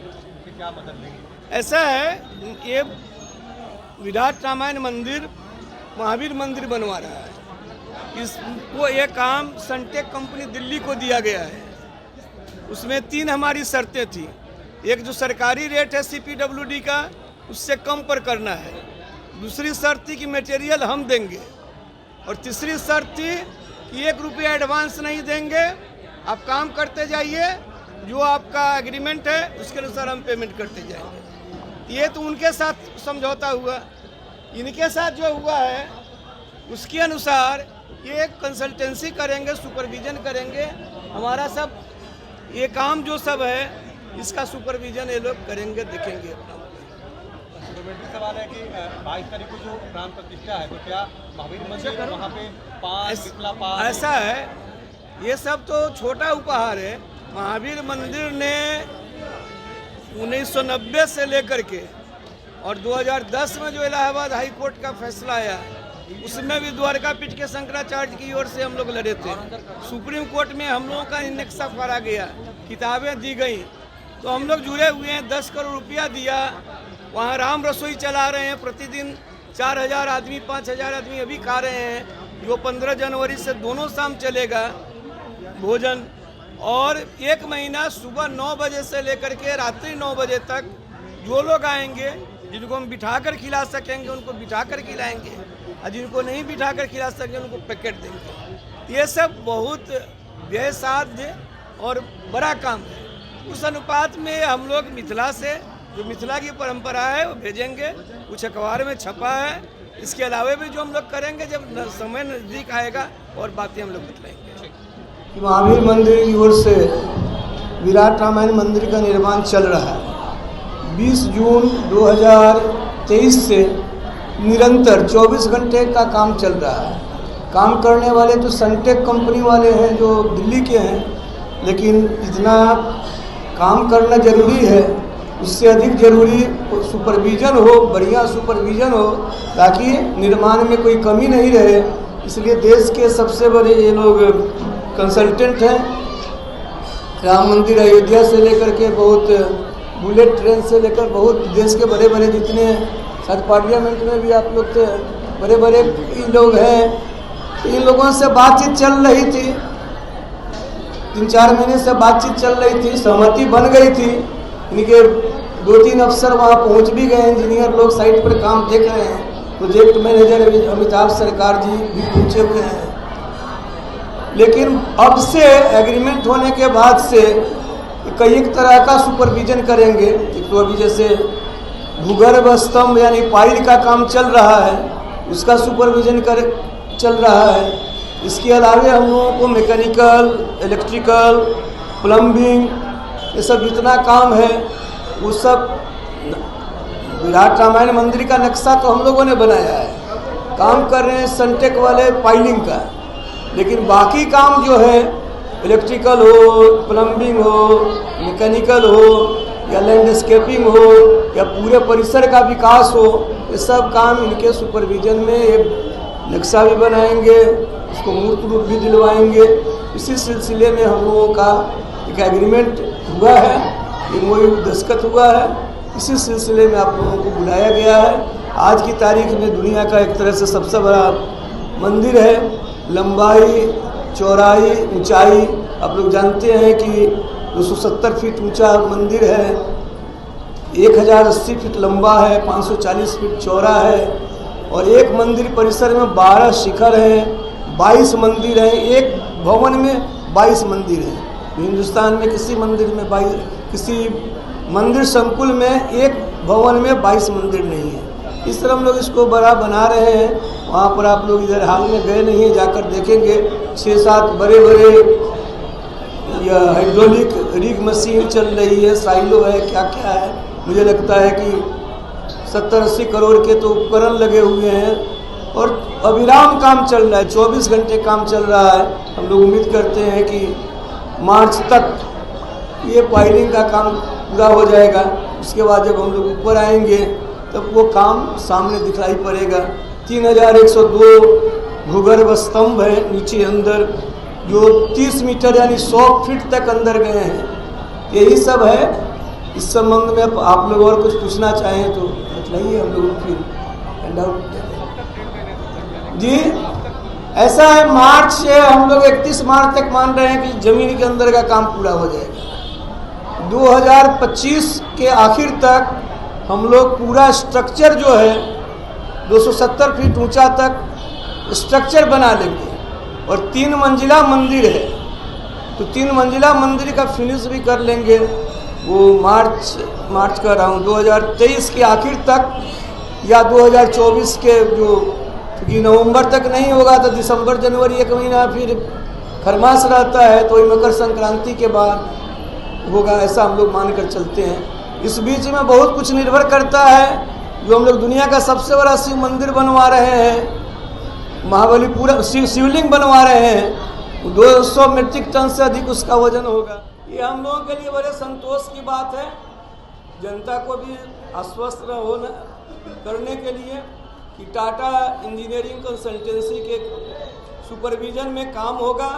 उनसे क्या मदद लेंगे? ऐसा है, ये विराट रामायण मंदिर महावीर मंदिर बनवा रहा है। इसको ये काम सनटेक कंपनी दिल्ली को दिया गया है। उसमें 3 हमारी शर्तें थी। एक, जो सरकारी रेट है CPWD का, उससे कम पर करना है। दूसरी शर्त थी कि मटेरियल हम देंगे। और तीसरी शर्त थी कि 1 रुपया एडवांस नहीं देंगे, आप काम करते जाइए, जो आपका एग्रीमेंट है उसके अनुसार हम पेमेंट करते जाएंगे। ये तो उनके साथ समझौता हुआ। इनके साथ जो हुआ है उसके अनुसार ये कंसल्टेंसी करेंगे, सुपरविजन करेंगे। हमारा सब ये काम जो सब है इसका सुपरविजन ये लोग करेंगे, देखेंगे अपना। सवाल है कि 22 तारीख को जो प्राण प्रतिष्ठा है, तो क्या महावीर मंदिर वहाँ पे पान ऐसा है, ये सब तो छोटा उपहार है। महावीर मंदिर ने 1990 से लेकर के और 2010 में जो इलाहाबाद हाई कोर्ट का फैसला आया, उसमें भी द्वारका पीठ के शंकराचार्य की ओर से हम लोग लड़े थे। सुप्रीम कोर्ट में हम लोगों का नक्शा फाड़ा गया, किताबें दी गई, तो हम लोग जुड़े हुए हैं। 10 करोड़ रुपया दिया, वहाँ राम रसोई चला रहे हैं। प्रतिदिन 4000 आदमी 5000 आदमी अभी खा रहे हैं। जो 15 जनवरी से दोनों शाम चलेगा भोजन। और 1 महीना सुबह 9 बजे से लेकर के रात्रि 9 बजे तक जो लोग आएंगे, जिनको हम बिठा कर खिला सकेंगे उनको बिठा कर खिलाएंगे, और जिनको नहीं बिठा कर खिला सकेंगे उनको पैकेट देंगे। ये सब बहुत व्यय साध्य और बड़ा काम है। उस अनुपात में हम लोग मिथिला से, जो मिथिला की परंपरा है वो भेजेंगे। कुछ अखबार में छपा है। इसके अलावा भी जो हम लोग करेंगे, जब समय नज़दीक आएगा और बातें हम लोग बतलाएंगे। महावीर मंदिर की ओर से विराट रामायण मंदिर का निर्माण चल रहा है। 20 जून 2023 से निरंतर 24 घंटे का काम चल रहा है। काम करने वाले तो सनटेक कंपनी वाले हैं जो दिल्ली के हैं, लेकिन इतना काम करना जरूरी है, उससे अधिक जरूरी सुपरविजन हो, बढ़िया सुपरविजन हो, ताकि निर्माण में कोई कमी नहीं रहे। इसलिए देश के सबसे बड़े ये लोग कंसल्टेंट हैं। राम मंदिर अयोध्या से लेकर के बहुत, बुलेट ट्रेन से लेकर बहुत देश के बड़े बड़े जितने, शायद पार्लियामेंट में भी आप लोग थे, बड़े बड़े लोग हैं। इन लोगों से बातचीत चल रही थी, 3-4 महीने से बातचीत चल रही थी, सहमति बन गई थी। इनके 2-3 अफसर वहाँ पहुँच भी गए, इंजीनियर लोग साइट पर काम देख रहे हैं। प्रोजेक्ट मैनेजर अमिताभ सरकार जी भी पहुँचे हुए हैं। लेकिन अब से एग्रीमेंट होने के बाद से कई एक तरह का सुपरविजन करेंगे। एक तो अभी जैसे भूगर्भ स्तंभ यानी पाइल का काम चल रहा है, उसका सुपरविजन चल रहा है। इसके अलावा हम लोगों को मैकेनिकल, इलेक्ट्रिकल, प्लम्बिंग, ये सब जितना काम है वो सब विराट रामायण मंदिर का नक्शा तो हम लोगों ने बनाया है। काम कर रहे हैं सनटेक वाले पाइलिंग का, लेकिन बाकी काम जो है इलेक्ट्रिकल हो, प्लम्बिंग हो, मैकेनिकल हो या लैंडस्केपिंग हो या पूरे परिसर का विकास हो, ये सब काम इनके सुपरविजन में एक नक्शा भी बनाएंगे, उसको मूर्त रूप भी दिलवाएंगे। इसी सिलसिले में हम लोगों का एक एग्रीमेंट हुआ है, MOU दस्तखत हुआ है। इसी सिलसिले में आप लोगों को बुलाया गया है। आज की तारीख में दुनिया का एक तरह से सबसे बड़ा मंदिर है। लंबाई, चौड़ाई, ऊंचाई आप लोग जानते हैं कि 270 फीट ऊंचा मंदिर है, 1080 फीट लंबा है, 540 फीट चौड़ा है। और एक मंदिर परिसर में 12 शिखर हैं, 22 मंदिर हैं। एक भवन में 22 मंदिर हैं। हिंदुस्तान में किसी मंदिर में 22, किसी मंदिर संकुल में एक भवन में 22 मंदिर नहीं है। इस तरह हम लोग इसको बड़ा बना रहे हैं। वहाँ पर आप लोग इधर हाल में गए नहीं हैं, जाकर देखेंगे 6-7 बड़े बड़े हाइड्रोलिक रिग मशीन चल रही है, साइलो है, क्या क्या है। मुझे लगता है कि 70-80 करोड़ के तो उपकरण लगे हुए हैं और अविराम काम चल रहा है, 24 घंटे काम चल रहा है। हम लोग उम्मीद करते हैं कि मार्च तक ये पाइलिंग का काम पूरा हो जाएगा। उसके बाद जब हम लोग ऊपर आएंगे तब वो काम सामने दिखाई पड़ेगा। 3102 भूगर्भ स्तंभ है नीचे अंदर, जो 30 मीटर यानी 100 फीट तक अंदर गए हैं। यही सब है इस संबंध में आप लोग और कुछ पूछना चाहें तो बताइए, हम लोग फिर हैंडआउट जी। ऐसा है, मार्च से हम लोग 31 मार्च तक मान रहे हैं कि जमीन के अंदर का काम पूरा हो जाएगा। 2025 के आखिर तक हम लोग पूरा स्ट्रक्चर जो है 270 फीट ऊंचा तक स्ट्रक्चर बना लेंगे और 3 मंजिला मंदिर है, तो 3 मंजिला मंदिर का फिनिश भी कर लेंगे। वो मार्च कर रहा हूँ 2023 के आखिर तक या 2024 के जो, क्योंकि नवंबर तक नहीं होगा तो दिसंबर जनवरी 1 महीना फिर खरमास रहता है, तो मकर संक्रांति के बाद होगा, ऐसा हम लोग मान कर चलते हैं। इस बीच में बहुत कुछ निर्भर करता है। जो हम लोग दुनिया का सबसे बड़ा शिव मंदिर बनवा रहे हैं, महाबलीपुरम शिवलिंग बनवा रहे हैं, 200 मीट्रिक टन से अधिक उसका वजन होगा। ये हम लोगों के लिए बड़े संतोष की बात है। जनता को भी आश्वस्त करने के लिए कि टाटा इंजीनियरिंग कंसल्टेंसी के सुपरविजन में काम होगा,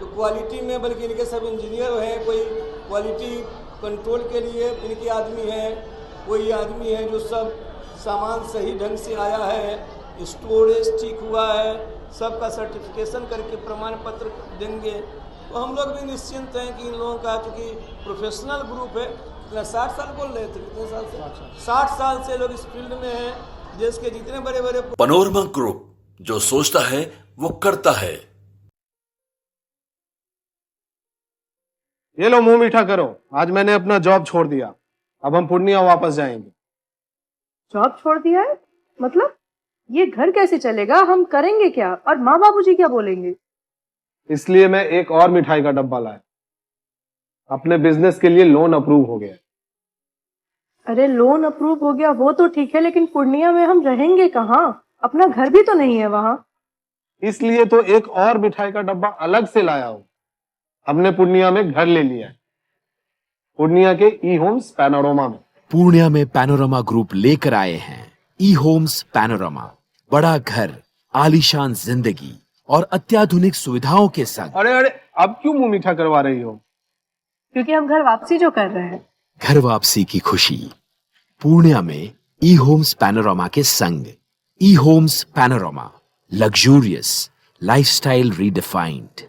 तो क्वालिटी में, बल्कि इनके सब इंजीनियर हैं, कोई क्वालिटी कंट्रोल के लिए इनके आदमी हैं, कोई आदमी है जो सब सामान सही ढंग से आया है, स्टोरेज ठीक हुआ है, सबका सर्टिफिकेशन करके प्रमाण पत्र देंगे। तो हम लोग भी निश्चिंत हैं कि इन लोगों का, चूँकि प्रोफेशनल ग्रुप है, 60 साल बोल रहे थे, कितने साल से, 60 साल से लोग इस फील्ड में हैं। देश के जितने बड़े बड़े पैनोरमा ग्रुप, जो सोचता है वो करता है। ये लो मुंह मीठा करो, आज मैंने अपना जॉब छोड़ दिया, अब हम पूर्णिया वापस जाएंगे। जॉब छोड़ दिया है? मतलब ये घर कैसे चलेगा, हम करेंगे क्या, और माँ बाबूजी क्या बोलेंगे? इसलिए मैं एक और मिठाई का डब्बा लाया, अपने बिजनेस के लिए लोन अप्रूव हो गया। अरे लोन अप्रूव हो गया वो तो ठीक है, लेकिन पूर्णिया में हम रहेंगे कहाँ? अपना घर भी तो नहीं है वहाँ। इसलिए तो एक और मिठाई का डब्बा अलग से लाया हूँ। हमने पूर्णिया में घर ले लिया है, पूर्णिया के ई होम्स पैनोरमा में। पूर्णिया में पैनोरमा ग्रुप लेकर आए हैं ई होम्स पैनोरमा। बड़ा घर, आलीशान जिंदगी और अत्याधुनिक सुविधाओं के संग। अरे अब क्यों मुंह मीठा करवा रही हो? क्योंकि हम घर वापसी जो कर रहे हैं। घर वापसी की खुशी पूर्णिया में ई होम्स पैनोरमा के संग। E homes panorama, luxurious lifestyle redefined.